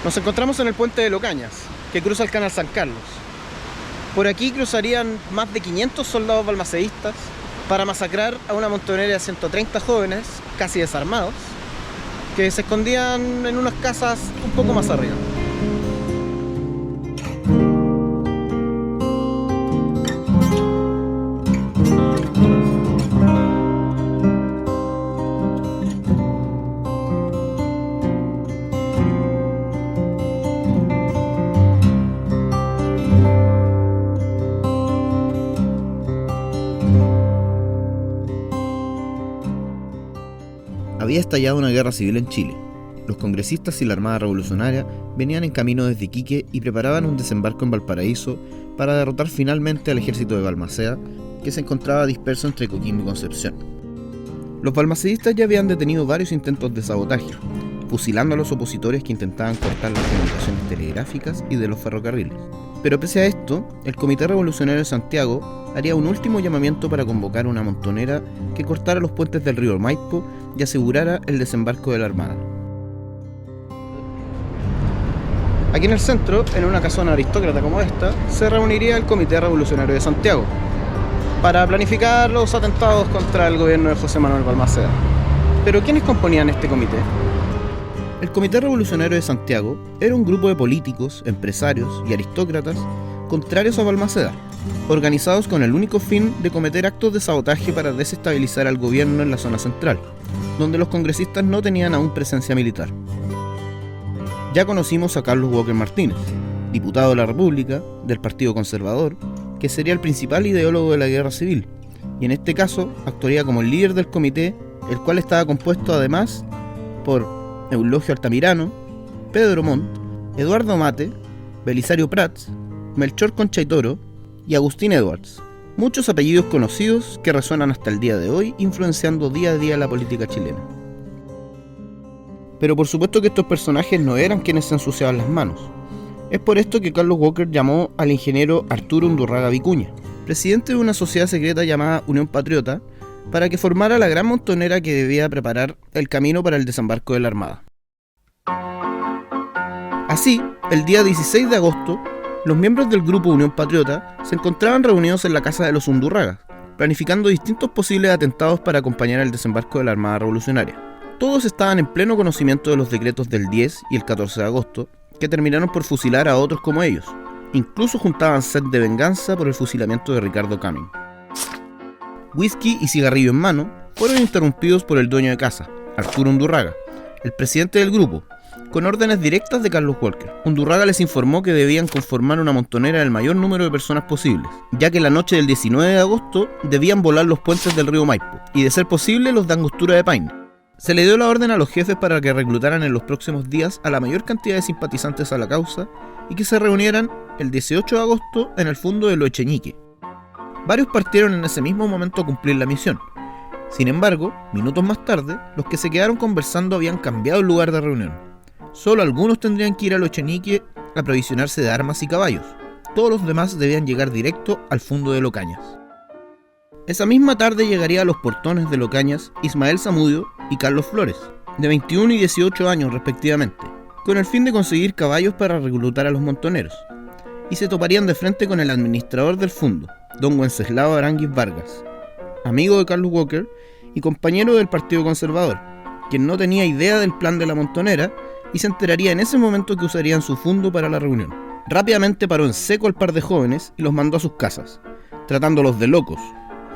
Nos encontramos en el puente de Locañas, que cruza el canal San Carlos. Por aquí cruzarían más de 500 soldados balmaceístas para masacrar a una montonera de 130 jóvenes, casi desarmados, que se escondían en unas casas un poco más arriba. Había estallado una guerra civil en Chile. Los congresistas y la Armada Revolucionaria venían en camino desde Iquique y preparaban un desembarco en Valparaíso para derrotar finalmente al ejército de Balmaceda, que se encontraba disperso entre Coquimbo y Concepción. Los balmaceístas ya habían detenido varios intentos de sabotaje, fusilando a los opositores que intentaban cortar las comunicaciones telegráficas y de los ferrocarriles. Pero pese a esto, el Comité Revolucionario de Santiago haría un último llamamiento para convocar una montonera que cortara los puentes del río Maipo y asegurara el desembarco de la Armada. Aquí en el centro, en una casona aristócrata como esta, se reuniría el Comité Revolucionario de Santiago para planificar los atentados contra el gobierno de José Manuel Balmaceda. ¿Pero quiénes componían este comité? El Comité Revolucionario de Santiago era un grupo de políticos, empresarios y aristócratas contrarios a Balmaceda, organizados con el único fin de cometer actos de sabotaje para desestabilizar al gobierno en la zona central, donde los congresistas no tenían aún presencia militar. Ya conocimos a Carlos Walker Martínez, diputado de la República, del Partido Conservador, que sería el principal ideólogo de la guerra civil, y en este caso actuaría como el líder del comité, el cual estaba compuesto además por Eulogio Altamirano, Pedro Montt, Eduardo Mate, Belisario Prats, Melchor Concha y Toro y Agustín Edwards, muchos apellidos conocidos que resuenan hasta el día de hoy, influenciando día a día la política chilena. Pero por supuesto que estos personajes no eran quienes se ensuciaban las manos. Es por esto que Carlos Walker llamó al ingeniero Arturo Undurraga Vicuña, presidente de una sociedad secreta llamada Unión Patriota, para que formara la gran montonera que debía preparar el camino para el desembarco de la Armada. Así, el día 16 de agosto, los miembros del grupo Unión Patriota se encontraban reunidos en la casa de los Undurragas, planificando distintos posibles atentados para acompañar el desembarco de la Armada Revolucionaria. Todos estaban en pleno conocimiento de los decretos del 10 y el 14 de agosto, que terminaron por fusilar a otros como ellos. Incluso juntaban sed de venganza por el fusilamiento de Ricardo Camin. Whisky y cigarrillo en mano fueron interrumpidos por el dueño de casa, Arturo Undurraga, el presidente del grupo, con órdenes directas de Carlos Walker. Undurraga les informó que debían conformar una montonera del mayor número de personas posibles, ya que la noche del 19 de agosto debían volar los puentes del río Maipo, y de ser posible los de Angostura de Paine. Se le dio la orden a los jefes para que reclutaran en los próximos días a la mayor cantidad de simpatizantes a la causa y que se reunieran el 18 de agosto en el fondo de Lo Echeñique. Varios partieron en ese mismo momento a cumplir la misión. Sin embargo, minutos más tarde, los que se quedaron conversando habían cambiado el lugar de reunión. Solo algunos tendrían que ir a Lo Echeñique a aprovisionarse de armas y caballos. Todos los demás debían llegar directo al fondo de Locañas. Esa misma tarde llegaría a los portones de Locañas Ismael Zamudio y Carlos Flores, de 21 y 18 años respectivamente, con el fin de conseguir caballos para reclutar a los montoneros, y se toparían de frente con el administrador del fondo, don Wenceslao Aránguiz Vargas, amigo de Carlos Walker y compañero del Partido Conservador, quien no tenía idea del plan de la montonera y se enteraría en ese momento que usarían su fondo para la reunión. Rápidamente paró en seco al par de jóvenes y los mandó a sus casas, tratándolos de locos,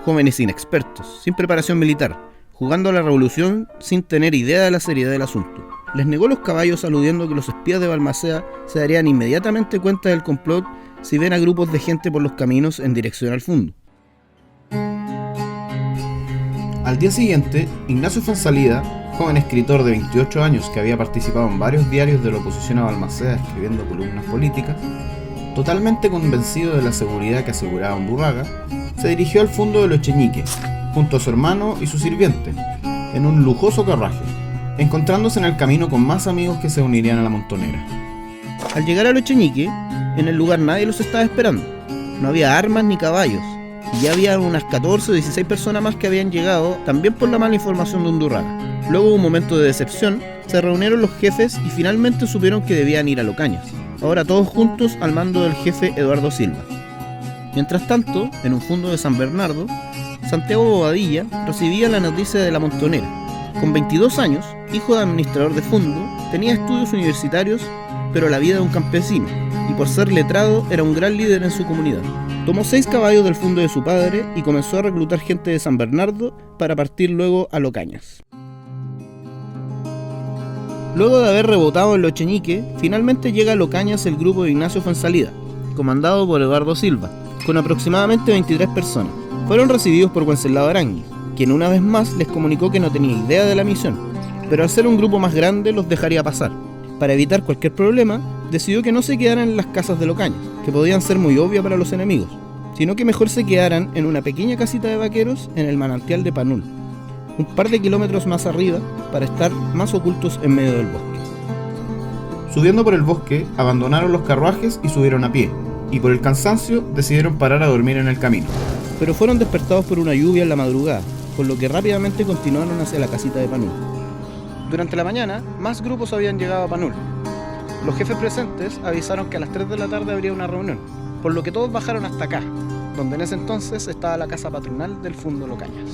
jóvenes inexpertos, sin preparación militar, jugando a la revolución sin tener idea de la seriedad del asunto. Les negó los caballos aludiendo que los espías de Balmaceda se darían inmediatamente cuenta del complot si ven a grupos de gente por los caminos en dirección al fondo. Al día siguiente, Ignacio Fonsalida, joven escritor de 28 años que había participado en varios diarios de la oposición a Balmaceda escribiendo columnas políticas, totalmente convencido de la seguridad que aseguraba Undurraga, se dirigió al fondo de Lo Echeñique, junto a su hermano y su sirviente, en un lujoso carruaje, encontrándose en el camino con más amigos que se unirían a la montonera. Al llegar a Lo Echeñique, en el lugar nadie los estaba esperando. No había armas ni caballos, y ya había unas 14 o 16 personas más que habían llegado, también por la mala información de Undurraga. Luego de un momento de decepción, se reunieron los jefes y finalmente supieron que debían ir a Locañas, ahora todos juntos al mando del jefe Eduardo Silva. Mientras tanto, en un fondo de San Bernardo, Santiago Bobadilla recibía la noticia de la montonera. Con 22 años, hijo de administrador de fondo, tenía estudios universitarios, pero la vida de un campesino, y por ser letrado era un gran líder en su comunidad. Tomó 6 caballos del fondo de su padre y comenzó a reclutar gente de San Bernardo para partir luego a Locañas. Luego de haber rebotado en Locheñique, finalmente llega a Locañas el grupo de Ignacio Fuenzalida, comandado por Eduardo Silva, con aproximadamente 23 personas. Fueron recibidos por Wenceslao Aránguiz, quien una vez más les comunicó que no tenía idea de la misión, pero al ser un grupo más grande los dejaría pasar. Para evitar cualquier problema, decidió que no se quedaran en las casas de Locañas, que podían ser muy obvias para los enemigos, sino que mejor se quedaran en una pequeña casita de vaqueros en el manantial de Panul, un par de kilómetros más arriba, para estar más ocultos en medio del bosque. Subiendo por el bosque, abandonaron los carruajes y subieron a pie, y por el cansancio decidieron parar a dormir en el camino. Pero fueron despertados por una lluvia en la madrugada, por lo que rápidamente continuaron hacia la casita de Panul. Durante la mañana, más grupos habían llegado a Panul. Los jefes presentes avisaron que a las 3 de la tarde habría una reunión, por lo que todos bajaron hasta acá, donde en ese entonces estaba la casa patronal del Fundo Locañas.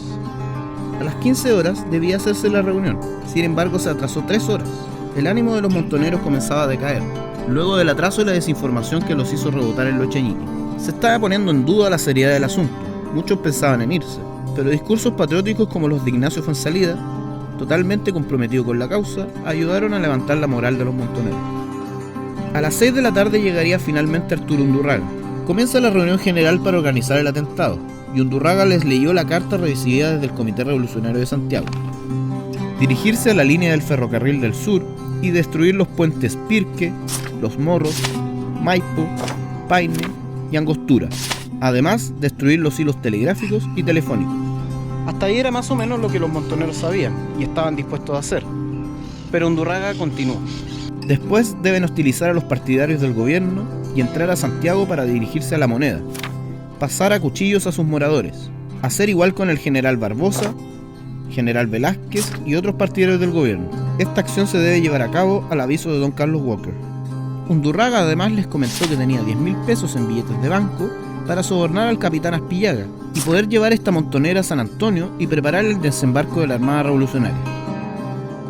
A las 15 horas debía hacerse la reunión, sin embargo se atrasó 3 horas. El ánimo de los montoneros comenzaba a decaer, luego del atraso y la desinformación que los hizo rebotar en Locheñique. Se estaba poniendo en duda la seriedad del asunto, muchos pensaban en irse, pero discursos patrióticos como los de Ignacio Fuenzalida, totalmente comprometido con la causa, ayudaron a levantar la moral de los montoneros. A las 6 de la tarde llegaría finalmente Arturo Undurraga. Comienza la reunión general para organizar el atentado, y Undurraga les leyó la carta recibida desde el Comité Revolucionario de Santiago. Dirigirse a la línea del ferrocarril del sur y destruir los puentes Pirque, Los Morros, Maipo, Paine y Angostura. Además, destruir los hilos telegráficos y telefónicos. Hasta ahí era más o menos lo que los montoneros sabían y estaban dispuestos a hacer. Pero Undurraga continuó. Después deben hostilizar a los partidarios del gobierno y entrar a Santiago para dirigirse a La Moneda, pasar a cuchillos a sus moradores, hacer igual con el general Barbosa, general Velázquez y otros partidarios del gobierno. Esta acción se debe llevar a cabo al aviso de don Carlos Walker. Undurraga además les comentó que tenía 10.000 pesos en billetes de banco para sobornar al capitán Aspillaga y poder llevar esta montonera a San Antonio y preparar el desembarco de la Armada Revolucionaria.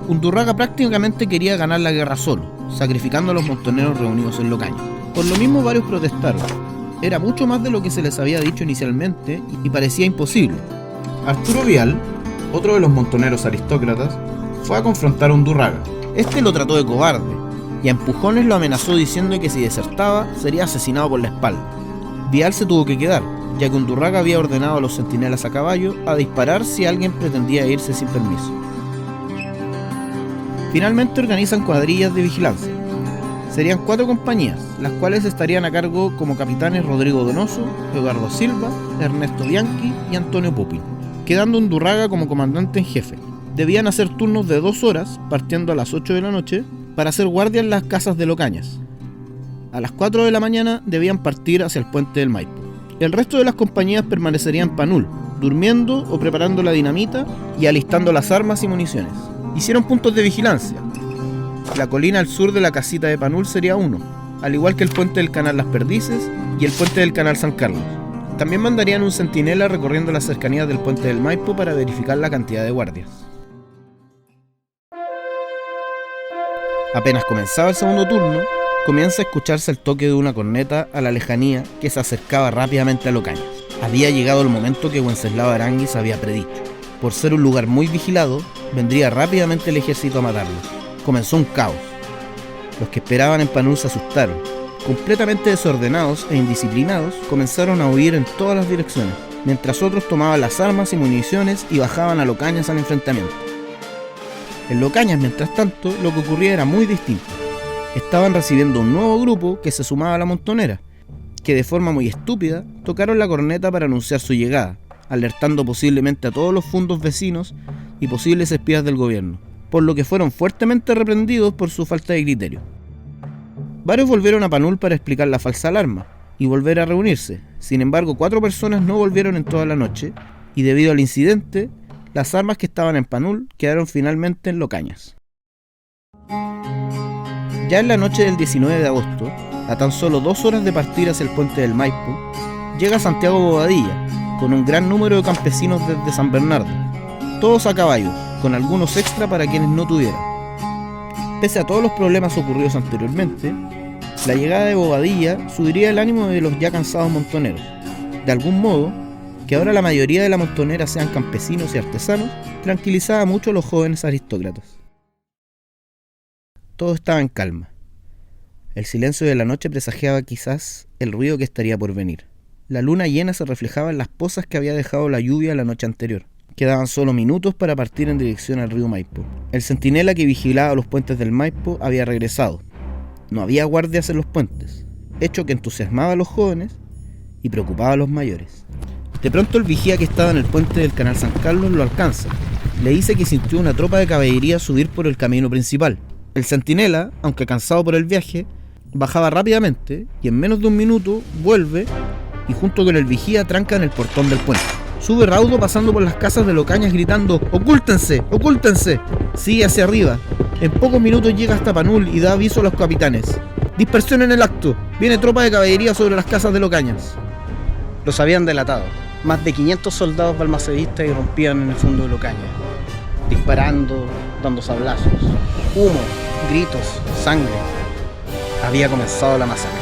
Undurraga prácticamente quería ganar la guerra solo, sacrificando a los montoneros reunidos en Locañas. Por lo mismo varios protestaron. Era mucho más de lo que se les había dicho inicialmente y parecía imposible. Arturo Vial, otro de los montoneros aristócratas, fue a confrontar a Undurraga. Este lo trató de cobarde y a empujones lo amenazó diciendo que si desertaba sería asesinado por la espalda. Vial se tuvo que quedar, ya que Undurraga había ordenado a los centinelas a caballo a disparar si alguien pretendía irse sin permiso. Finalmente organizan cuadrillas de vigilancia. Serían 4 compañías, las cuales estarían a cargo como capitanes Rodrigo Donoso, Eduardo Silva, Ernesto Bianchi y Antonio Popin, quedando Undurraga como comandante en jefe. Debían hacer turnos de 2 horas, partiendo a las 8 de la noche, para hacer guardia en las casas de Locañas. A las 4 de la mañana debían partir hacia el puente del Maipo. El resto de las compañías permanecerían en Panul, durmiendo o preparando la dinamita y alistando las armas y municiones. Hicieron puntos de vigilancia. La colina al sur de la casita de Panul sería uno, al igual que el puente del canal Las Perdices y el puente del canal San Carlos. También mandarían un centinela recorriendo las cercanías del puente del Maipo para verificar la cantidad de guardias. Apenas comenzaba el segundo turno, comienza a escucharse el toque de una corneta a la lejanía que se acercaba rápidamente a Locañas. Había llegado el momento que Wenceslao Aránguiz había predicho. Por ser un lugar muy vigilado, vendría rápidamente el ejército a matarlos. Comenzó un caos. Los que esperaban en Panul se asustaron. Completamente desordenados e indisciplinados, comenzaron a huir en todas las direcciones, mientras otros tomaban las armas y municiones y bajaban a Locañas al enfrentamiento. En Locañas, mientras tanto, lo que ocurría era muy distinto. Estaban recibiendo un nuevo grupo que se sumaba a la montonera, que de forma muy estúpida tocaron la corneta para anunciar su llegada, alertando posiblemente a todos los fundos vecinos y posibles espías del gobierno, por lo que fueron fuertemente reprendidos por su falta de criterio. Varios volvieron a Panul para explicar la falsa alarma y volver a reunirse. Sin embargo, 4 personas no volvieron en toda la noche y debido al incidente, Las armas que estaban en Panul quedaron finalmente en Locañas. Ya en la noche del 19 de agosto, a tan solo 2 horas de partir hacia el puente del Maipo, llega Santiago Bobadilla, con un gran número de campesinos desde San Bernardo, todos a caballo, con algunos extra para quienes no tuvieran. Pese a todos los problemas ocurridos anteriormente, la llegada de Bobadilla subiría el ánimo de los ya cansados montoneros. De algún modo, que ahora la mayoría de la montonera sean campesinos y artesanos, tranquilizaba mucho a los jóvenes aristócratas. Todo estaba en calma. El silencio de la noche presagiaba quizás el ruido que estaría por venir. La luna llena se reflejaba en las pozas que había dejado la lluvia la noche anterior. Quedaban solo minutos para partir en dirección al río Maipo. El centinela que vigilaba los puentes del Maipo había regresado. No había guardias en los puentes, hecho que entusiasmaba a los jóvenes y preocupaba a los mayores. De pronto el vigía que estaba en el puente del Canal San Carlos lo alcanza. Le dice que sintió una tropa de caballería subir por el camino principal. El centinela, aunque cansado por el viaje, bajaba rápidamente y en menos de un minuto vuelve y junto con el vigía tranca en el portón del puente. Sube raudo pasando por las casas de Locañas gritando ¡ocúltense! ¡ocúltense! Sigue hacia arriba. En pocos minutos llega hasta Panul y da aviso a los capitanes. ¡Dispersión en el acto! Viene tropa de caballería sobre las casas de Locañas. Los habían delatado. Más de 500 soldados balmaceístas irrumpían en el fondo de Locañas, disparando, dando sablazos, humo, gritos, sangre. Había comenzado la masacre.